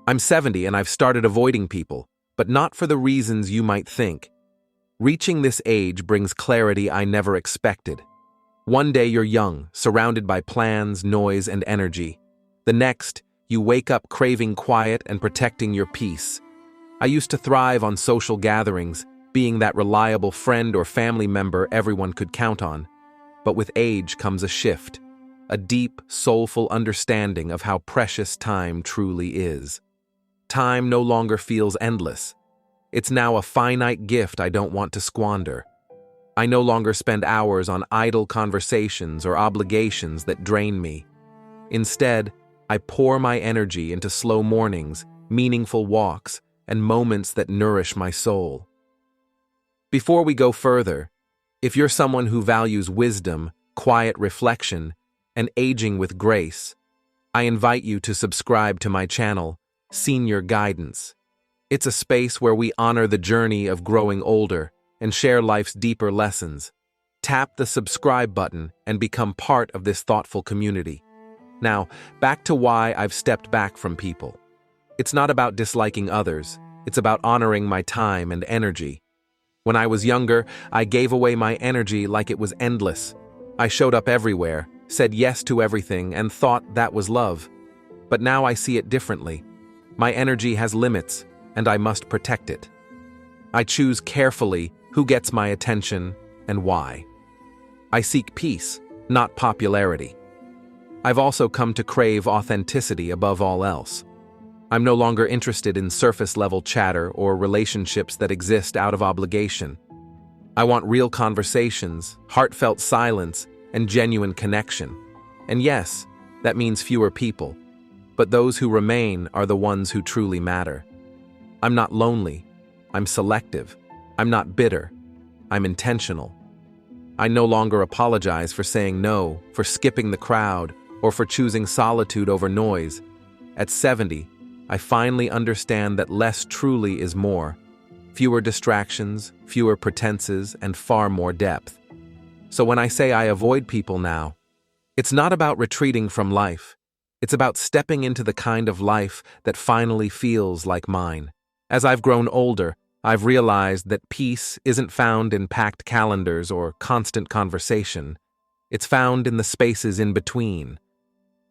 I'm 70 and I've started avoiding people, but not for the reasons you might think. Reaching this age brings clarity I never expected. One day you're young, surrounded by plans, noise, and energy. The next, you wake up craving quiet and protecting your peace. I used to thrive on social gatherings, being that reliable friend or family member everyone could count on. But with age comes a shift, a deep, soulful understanding of how precious time truly is. Time no longer feels endless. It's now a finite gift I don't want to squander. I no longer spend hours on idle conversations or obligations that drain me. Instead, I pour my energy into slow mornings, meaningful walks, and moments that nourish my soul. Before we go further, if you're someone who values wisdom, quiet reflection, and aging with grace, I invite you to subscribe to my channel, Senior Guidance. It's a space where we honor the journey of growing older and share life's deeper lessons. Tap the subscribe button and become part of this thoughtful community. Now, back to why I've stepped back from people. It's not about disliking others, it's about honoring my time and energy. When I was younger, I gave away my energy like it was endless. I showed up everywhere, said yes to everything, and thought that was love. But now I see it differently. My energy has limits, and I must protect it. I choose carefully who gets my attention and why. I seek peace, not popularity. I've also come to crave authenticity above all else. I'm no longer interested in surface-level chatter or relationships that exist out of obligation. I want real conversations, heartfelt silence, and genuine connection. And yes, that means fewer people. But those who remain are the ones who truly matter. I'm not lonely. I'm selective. I'm not bitter. I'm intentional. I no longer apologize for saying no, for skipping the crowd, or for choosing solitude over noise. At 70, I finally understand that less truly is more. Fewer distractions, fewer pretenses, and far more depth. So when I say I avoid people now, it's not about retreating from life. It's about stepping into the kind of life that finally feels like mine. As I've grown older, I've realized that peace isn't found in packed calendars or constant conversation. It's found in the spaces in between.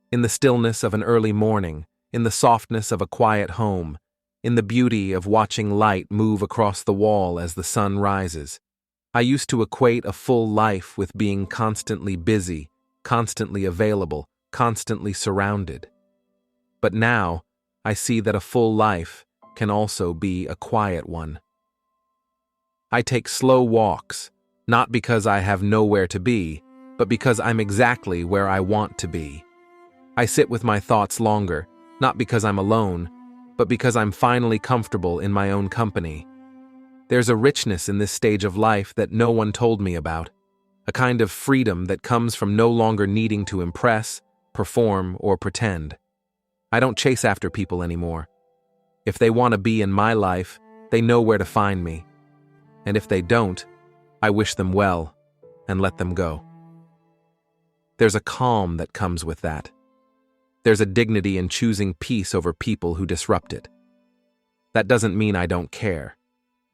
In the stillness of an early morning, in the softness of a quiet home, in the beauty of watching light move across the wall as the sun rises. I used to equate a full life with being constantly busy, constantly available, constantly surrounded. But now, I see that a full life can also be a quiet one. I take slow walks, not because I have nowhere to be, but because I'm exactly where I want to be. I sit with my thoughts longer, not because I'm alone, but because I'm finally comfortable in my own company. There's a richness in this stage of life that no one told me about, a kind of freedom that comes from no longer needing to impress, perform, or pretend. I don't chase after people anymore. If they want to be in my life, they know where to find me. And if they don't, I wish them well and let them go. There's a calm that comes with that. There's a dignity in choosing peace over people who disrupt it. That doesn't mean I don't care.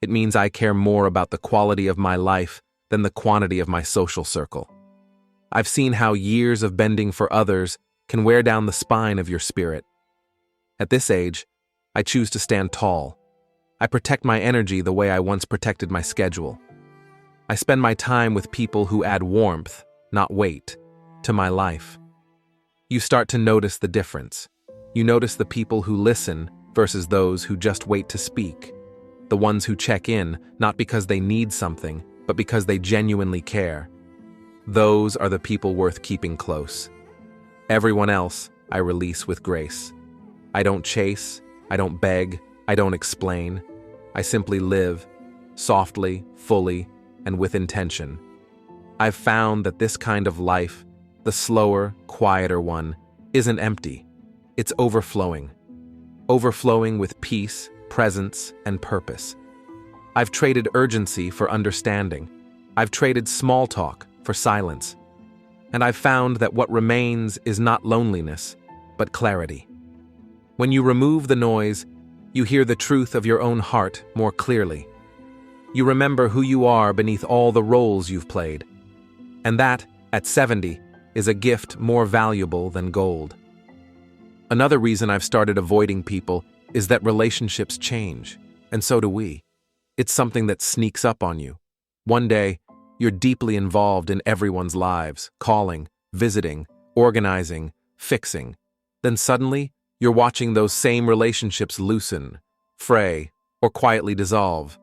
It means I care more about the quality of my life than the quantity of my social circle. I've seen how years of bending for others can wear down the spine of your spirit. At this age, I choose to stand tall. I protect my energy the way I once protected my schedule. I spend my time with people who add warmth, not weight, to my life. You start to notice the difference. You notice the people who listen versus those who just wait to speak. The ones who check in, not because they need something, but because they genuinely care. Those are the people worth keeping close. Everyone else, I release with grace. I don't chase, I don't beg, I don't explain. I simply live, softly, fully, and with intention. I've found that this kind of life, the slower, quieter one, isn't empty. It's overflowing. Overflowing with peace, presence, and purpose. I've traded urgency for understanding. I've traded small talk for silence. And I've found that what remains is not loneliness, but clarity. When you remove the noise, you hear the truth of your own heart more clearly. You remember who you are beneath all the roles you've played. And that, at 70, is a gift more valuable than gold. Another reason I've started avoiding people is that relationships change, and so do we. It's something that sneaks up on you. One day, you're deeply involved in everyone's lives, calling, visiting, organizing, fixing. Then suddenly, you're watching those same relationships loosen, fray, or quietly dissolve.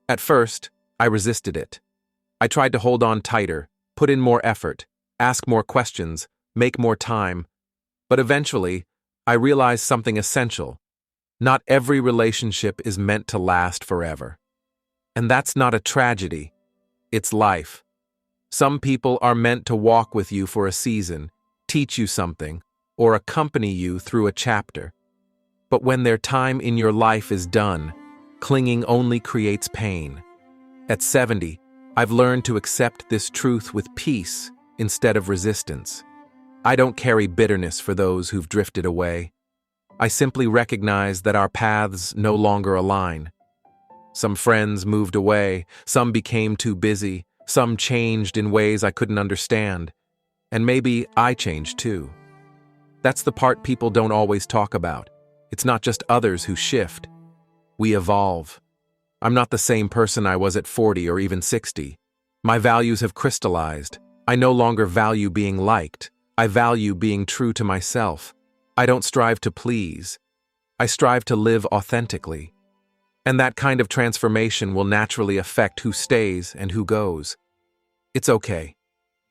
At first, I resisted it. I tried to hold on tighter, put in more effort, ask more questions, make more time. But eventually, I realized something essential. Not every relationship is meant to last forever. And that's not a tragedy. It's life. Some people are meant to walk with you for a season, teach you something, or accompany you through a chapter. But when their time in your life is done, clinging only creates pain. At 70, I've learned to accept this truth with peace instead of resistance. I don't carry bitterness for those who've drifted away. I simply recognize that our paths no longer align. Some friends moved away, some became too busy, some changed in ways I couldn't understand, and maybe I changed too. That's the part people don't always talk about. It's not just others who shift. We evolve. I'm not the same person I was at 40 or even 60. My values have crystallized. I no longer value being liked. I value being true to myself. I don't strive to please. I strive to live authentically. And that kind of transformation will naturally affect who stays and who goes. It's okay.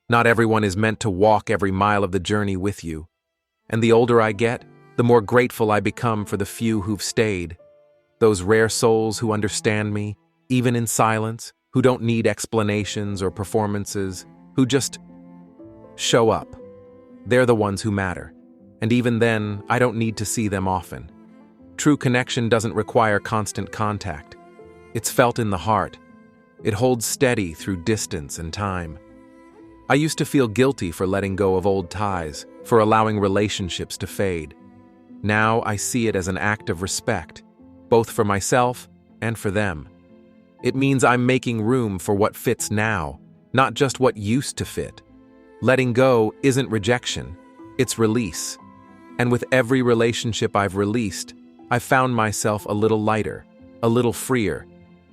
Not everyone is meant to walk every mile of the journey with you. And the older I get, the more grateful I become for the few who've stayed. Those rare souls who understand me, even in silence, who don't need explanations or performances, who just show up. They're the ones who matter. And even then, I don't need to see them often. True connection doesn't require constant contact. It's felt in the heart. It holds steady through distance and time. I used to feel guilty for letting go of old ties, for allowing relationships to fade. Now I see it as an act of respect, both for myself and for them. It means I'm making room for what fits now, not just what used to fit. Letting go isn't rejection, it's release. And with every relationship I've released, I've found myself a little lighter, a little freer,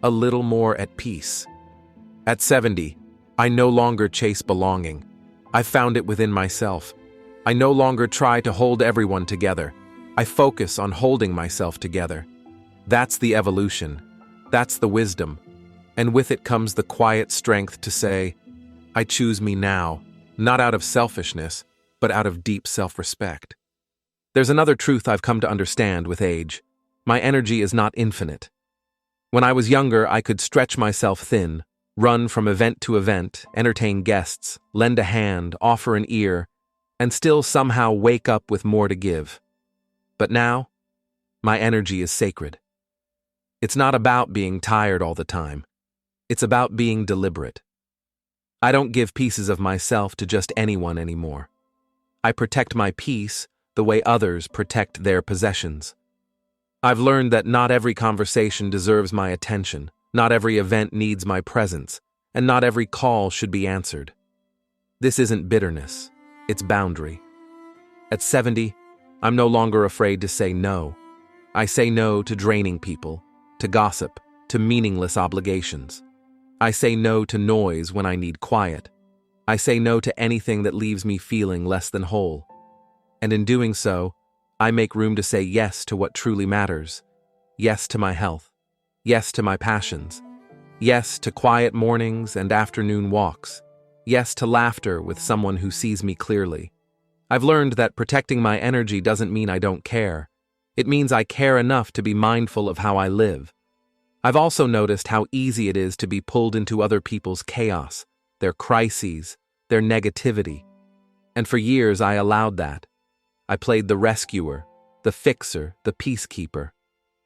a little more at peace. At 70, I no longer chase belonging. I've found it within myself. I no longer try to hold everyone together. I focus on holding myself together. That's the evolution. That's the wisdom. And with it comes the quiet strength to say, I choose me now, not out of selfishness, but out of deep self-respect. There's another truth I've come to understand with age. My energy is not infinite. When I was younger, I could stretch myself thin, run from event to event, entertain guests, lend a hand, offer an ear, and still somehow wake up with more to give. But now, my energy is sacred. It's not about being tired all the time. It's about being deliberate. I don't give pieces of myself to just anyone anymore. I protect my peace the way others protect their possessions. I've learned that not every conversation deserves my attention, not every event needs my presence, and not every call should be answered. This isn't bitterness, it's boundary. At 70, I'm no longer afraid to say no. I say no to draining people, to gossip, to meaningless obligations. I say no to noise when I need quiet. I say no to anything that leaves me feeling less than whole. And in doing so, I make room to say yes to what truly matters. Yes to my health. Yes to my passions. Yes to quiet mornings and afternoon walks. Yes to laughter with someone who sees me clearly. I've learned that protecting my energy doesn't mean I don't care. It means I care enough to be mindful of how I live. I've also noticed how easy it is to be pulled into other people's chaos, their crises, their negativity. And for years I allowed that. I played the rescuer, the fixer, the peacekeeper.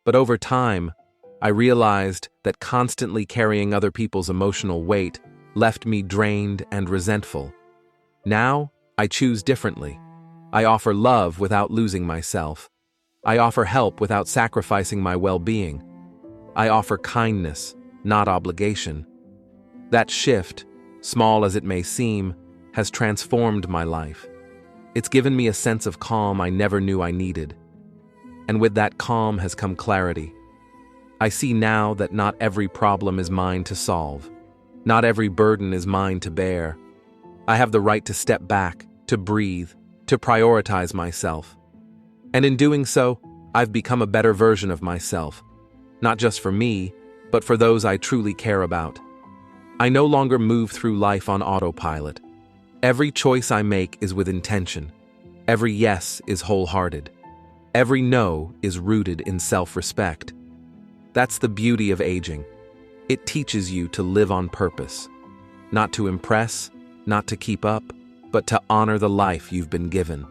But over time, I realized that constantly carrying other people's emotional weight left me drained and resentful. Now, I choose differently. I offer love without losing myself. I offer help without sacrificing my well-being. I offer kindness, not obligation. That shift, small as it may seem, has transformed my life. It's given me a sense of calm I never knew I needed. And with that calm has come clarity. I see now that not every problem is mine to solve. Not every burden is mine to bear. I have the right to step back, to breathe, to prioritize myself. And in doing so, I've become a better version of myself. Not just for me, but for those I truly care about. I no longer move through life on autopilot. Every choice I make is with intention. Every yes is wholehearted. Every no is rooted in self-respect. That's the beauty of aging. It teaches you to live on purpose. Not to impress, not to keep up, but to honor the life you've been given.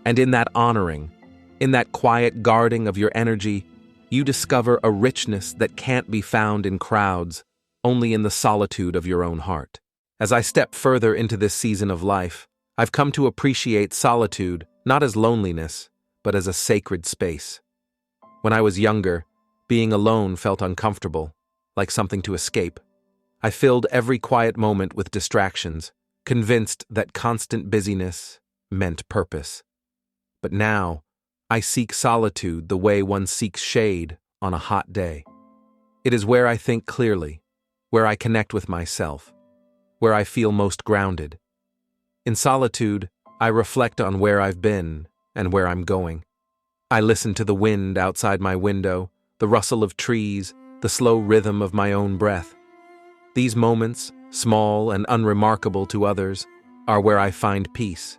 And in that honoring, in that quiet guarding of your energy, you discover a richness that can't be found in crowds, only in the solitude of your own heart. As I step further into this season of life, I've come to appreciate solitude not as loneliness, but as a sacred space. When I was younger, being alone felt uncomfortable, like something to escape. I filled every quiet moment with distractions, convinced that constant busyness meant purpose. But now, I seek solitude the way one seeks shade on a hot day. It is where I think clearly, where I connect with myself, where I feel most grounded. In solitude, I reflect on where I've been and where I'm going. I listen to the wind outside my window, the rustle of trees, the slow rhythm of my own breath. These moments, small and unremarkable to others, are where I find peace.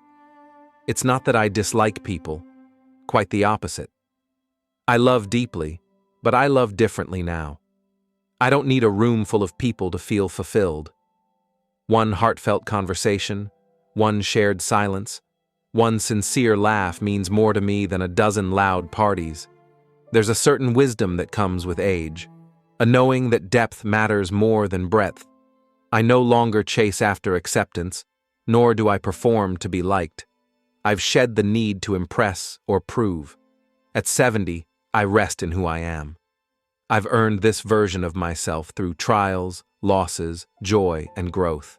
It's not that I dislike people, quite the opposite. I love deeply, but I love differently now. I don't need a room full of people to feel fulfilled. One heartfelt conversation, one shared silence, one sincere laugh means more to me than a dozen loud parties. There's a certain wisdom that comes with age, a knowing that depth matters more than breadth. I no longer chase after acceptance, nor do I perform to be liked. I've shed the need to impress or prove. At 70, I rest in who I am. I've earned this version of myself through trials, losses, joy, and growth.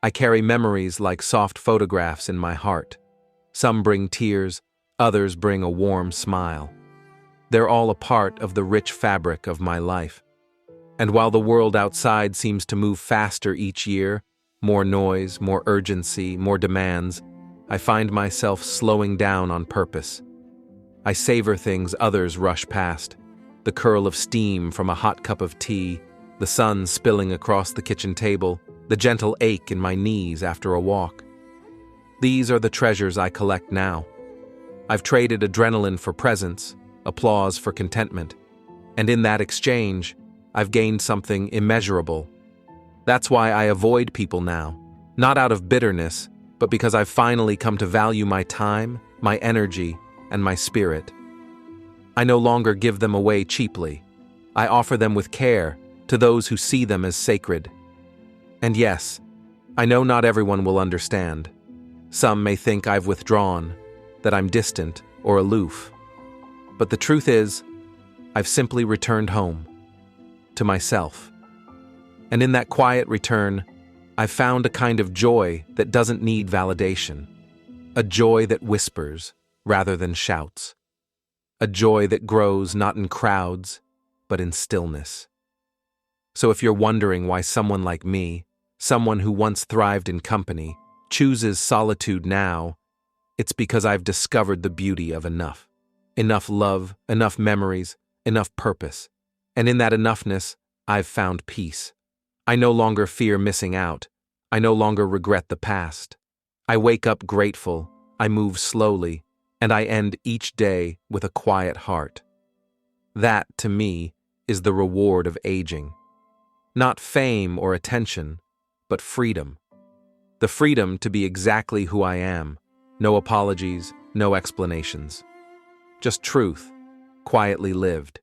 I carry memories like soft photographs in my heart. Some bring tears, others bring a warm smile. They're all a part of the rich fabric of my life. And while the world outside seems to move faster each year, more noise, more urgency, more demands, I find myself slowing down on purpose. I savor things others rush past. The curl of steam from a hot cup of tea, the sun spilling across the kitchen table, the gentle ache in my knees after a walk. These are the treasures I collect now. I've traded adrenaline for presence, applause for contentment, and in that exchange, I've gained something immeasurable. That's why I avoid people now, not out of bitterness, but because I've finally come to value my time, my energy, and my spirit. I no longer give them away cheaply. I offer them with care to those who see them as sacred. And yes, I know not everyone will understand. Some may think I've withdrawn, that I'm distant or aloof. But the truth is, I've simply returned home, to myself. And in that quiet return, I've found a kind of joy that doesn't need validation. A joy that whispers rather than shouts. A joy that grows not in crowds, but in stillness. So if you're wondering why someone like me, someone who once thrived in company, chooses solitude now, it's because I've discovered the beauty of enough. Enough love, enough memories, enough purpose. And in that enoughness, I've found peace. I no longer fear missing out. I no longer regret the past. I wake up grateful, I move slowly, and I end each day with a quiet heart. That, to me, is the reward of aging. Not fame or attention, but freedom. The freedom to be exactly who I am. No apologies, no explanations. Just truth, quietly lived.